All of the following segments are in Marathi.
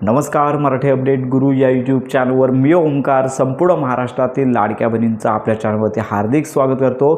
नमस्कार, मराठी अपडेट गुरु या यूट्यूब चॅनलवर मी ओंकार संपूर्ण महाराष्ट्रातील लाडक्या बहिणींचं आपल्या चॅनलवरती हार्दिक स्वागत करतो।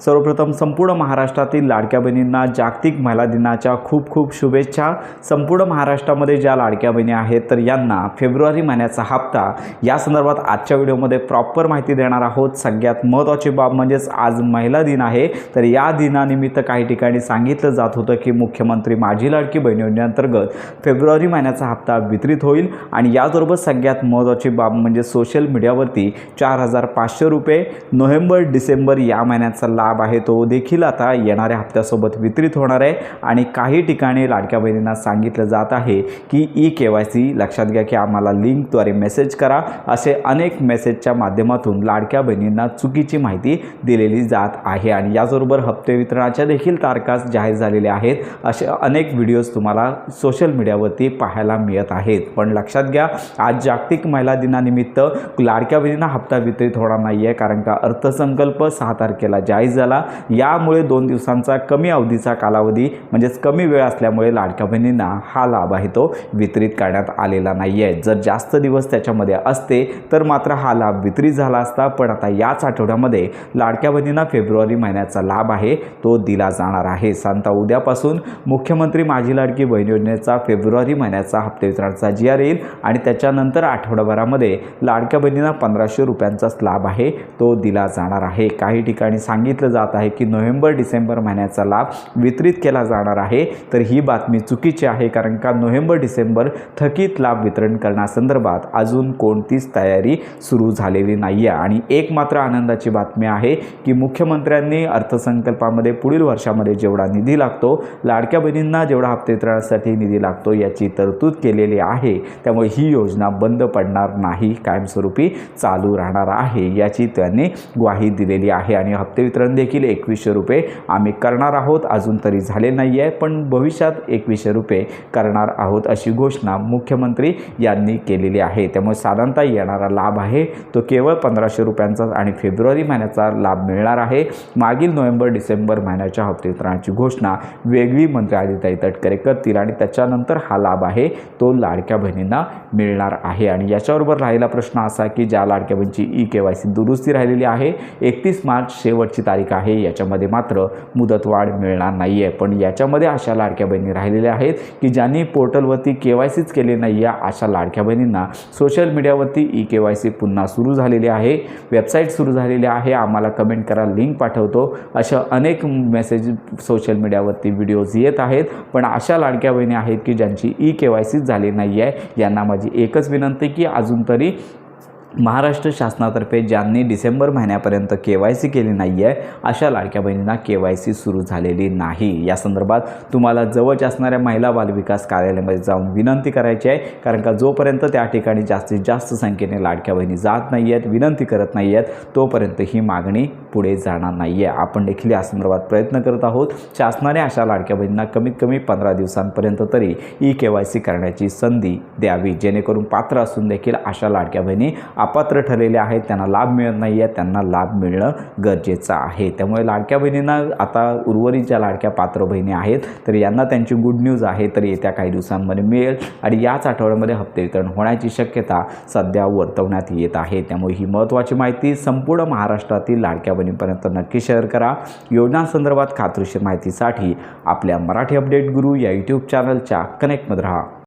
सर्वप्रथम संपूर्ण महाराष्ट्रातील लाडक्या बहिणींना जागतिक महिला दिनाच्या खूप खूप शुभेच्छा। संपूर्ण महाराष्ट्रामध्ये ज्या लाडक्या बहिणी आहेत तर यांना फेब्रुवारी महिन्याचा हप्ता या संदर्भात आजच्या व्हिडिओमध्ये प्रॉपर माहिती देणार आहोत। सगळ्यात महत्त्वाची बाब म्हणजेच आज महिला दिन आहे, तर या दिनानिमित्त काही ठिकाणी सांगितलं जात होतं की मुख्यमंत्री माझी लाडकी बहीण योजनेअंतर्गत फेब्रुवारी महिन्याचा हप्ता वितरित होईल आणि याबरोबर सगळ्यात महत्त्वाची बाब म्हणजे सोशल मीडियावरती 4500 रुपये नोव्हेंबर डिसेंबर या महिन्याचा लाभ आहे तो देखील आता येणाऱ्या हप्त्यासोबत वितरित होणार आहे। आणि काही ठिकाणी लाडक्या बहिणींना सांगितलं जात आहे की KYC लक्षात घ्या की आम्हाला लिंकद्वारे मेसेज करा, असे अनेक मेसेजच्या माध्यमातून लाडक्या बहिणींना चुकीची माहिती दिलेली जात आहे। आणि याचबरोबर हप्ते वितरणाच्या देखील तारखा जाहीर झालेल्या आहेत, असे अनेक व्हिडिओज तुम्हाला सोशल मीडियावरती पाहायला मिळत आहेत। पण लक्षात घ्या, आज जागतिक महिला दिनानिमित्त लाडक्या बहिणींना हप्ता वितरित होणार नाही आहे, कारण का अर्थसंकल्प 6 तारखेला जाहीर झाला। यामुळे 2 दिवसांचा कमी अवधीचा कालावधी म्हणजेच कमी वेळ असल्यामुळे लाडक्या बहिणींना हा लाभ आहे तो वितरित करण्यात आलेला नाही आहे। जर जास्त दिवस त्याच्यामध्ये असते तर मात्र हा लाभ वितरित झाला असता, पण आता याच आठवड्यामध्ये लाडक्या बहिणींना फेब्रुवारी महिन्याचा लाभ आहे तो दिला जाणार आहे। सांगता उद्यापासून मुख्यमंत्री माझी लाडकी बहीण योजनेचा फेब्रुवारी महिन्याचा हप्ते वितरणाचा GR येईल आणि त्याच्यानंतर आठवडाभरामध्ये लाडक्या बहिणींना 1500 रुपयांचा लाभ आहे तो दिला जाणार आहे। काही ठिकाणी सांगितलं जात आहे की नोव्हेंबर डिसेंबर महिन्याचा लाभ वितरित केला जाणार आहे, तर ही बातमी चुकीची आहे, कारण का नोव्हेंबर डिसेंबर थकीत लाभ वितरण करण्यासंदर्भात अजून कोणतीच तयारी सुरू झालेली नाही आहे। आणि एक मात्र आनंदाची बातमी आहे की मुख्यमंत्र्यांनी अर्थसंकल्पामध्ये पुढील वर्षामध्ये जेवढा निधी लागतो लाडक्या बहिणींना जेवढा हप्ते वितरणासाठी निधी लागतो याची तरतूद केलेली आहे, त्यामुळे ही योजना बंद पडणार नाही, कायमस्वरूपी चालू राहणार आहे याची त्यांनी ग्वाही दिलेली आहे। आणि हप्ते वितरण देखील 2100 रुपये आम्ही करणार आहोत, अजून तरी झाले नाही आहे, पण भविष्यात 2100 रुपये करणार आहोत अशी घोषणा मुख्यमंत्री यांनी केलेली आहे। त्यामुळे साधारणतः येणारा लाभ आहे तो केवळ 1500 रुपयांचा आणि फेब्रुवारी महिन्याचा लाभ मिळणार आहे। मागील नोव्हेंबर डिसेंबर महिन्याच्या हप्ते वितरणाची घोषणा वेगळी मंत्री आदिताई तटकरे करतील आणि त्याच्यानंतर हा लाभ आहे तो लाडक्या बहिणींना मिळणार आहे। आणि याच्याबरोबर राहिला प्रश्न असा की ज्या लाडक्या बहिणीची KYC दुरुस्ती राहिलेली आहे 31 मार्च शेवटची तारीख आहे, याच्यामध्ये मात्र मुदतवाढ मिळणार नाही आहे। पण याच्यामध्ये अशा लाडक्या बहिणी राहिलेल्या आहेत की ज्यांनी पोर्टलवरती KYCच केले नाही आहे, अशा लाडक्या बहिणींना सोशल मीडियावरती KYC पुन्हा सुरू झालेली आहे, वेबसाईट सुरू झालेली आहे, आम्हाला कमेंट करा लिंक पाठवतो, अशा अनेक मेसेज सोशल मीडियावरती व्हिडिओज येत आहेत। पण अशा लाडक्या बहिणी आहेत की ज्यांची KYCच झाली नाही आहे, यांना माझी एकच विनंती की अजून तरी महाराष्ट्र शासनातर्फे ज्यांनी डिसेंबर महिन्यापर्यंत KYC केली नाही आहे अशा लाडक्या बहिणींना KYC सुरू झालेली नाही। या संदर्भात तुम्हाला जवळच्या असणाऱ्या महिला बालविकास कार्यालयामध्ये जाऊन विनंती करायची आहे, कारण का जोपर्यंत त्या ठिकाणी जास्तीत जास्त संख्येने लाडक्या बहिणी जात नाही आहेत, विनंती करत नाही आहेत, तोपर्यंत ही मागणी पुढे जाणार नाही आहे। आपण देखील या संदर्भात प्रयत्न करत आहोत। शासनाने अशा लाडक्या बहिणींना कमीत कमी 15 दिवसांपर्यंत तरी KYC करण्याची संधी द्यावी, जेणेकरून पात्र असून देखील अशा लाडक्या बहिणी अपात्र ठरलेले आहेत, त्यांना लाभ मिळत नाही आहे, त्यांना लाभ मिळणं गरजेचं आहे। त्यामुळे लाडक्या बहिणींना आता उर्वरित ज्या लाडक्या पात्र बहिणी आहेत तर यांना त्यांची गुड न्यूज आहे, तर येत्या काही दिवसांमध्ये मिळेल आणि याच आठवड्यामध्ये हप्ते वितरण होण्याची शक्यता सध्या वर्तवण्यात येत आहे। त्यामुळे ही महत्त्वाची माहिती संपूर्ण महाराष्ट्रातील लाडक्या बहिणींपर्यंत नक्की शेअर करा। योजनांसंदर्भात खात्रीशीर माहितीसाठी आपल्या मराठी अपडेट गुरु या यूट्यूब चॅनलच्या कनेक्टमध्ये राहा।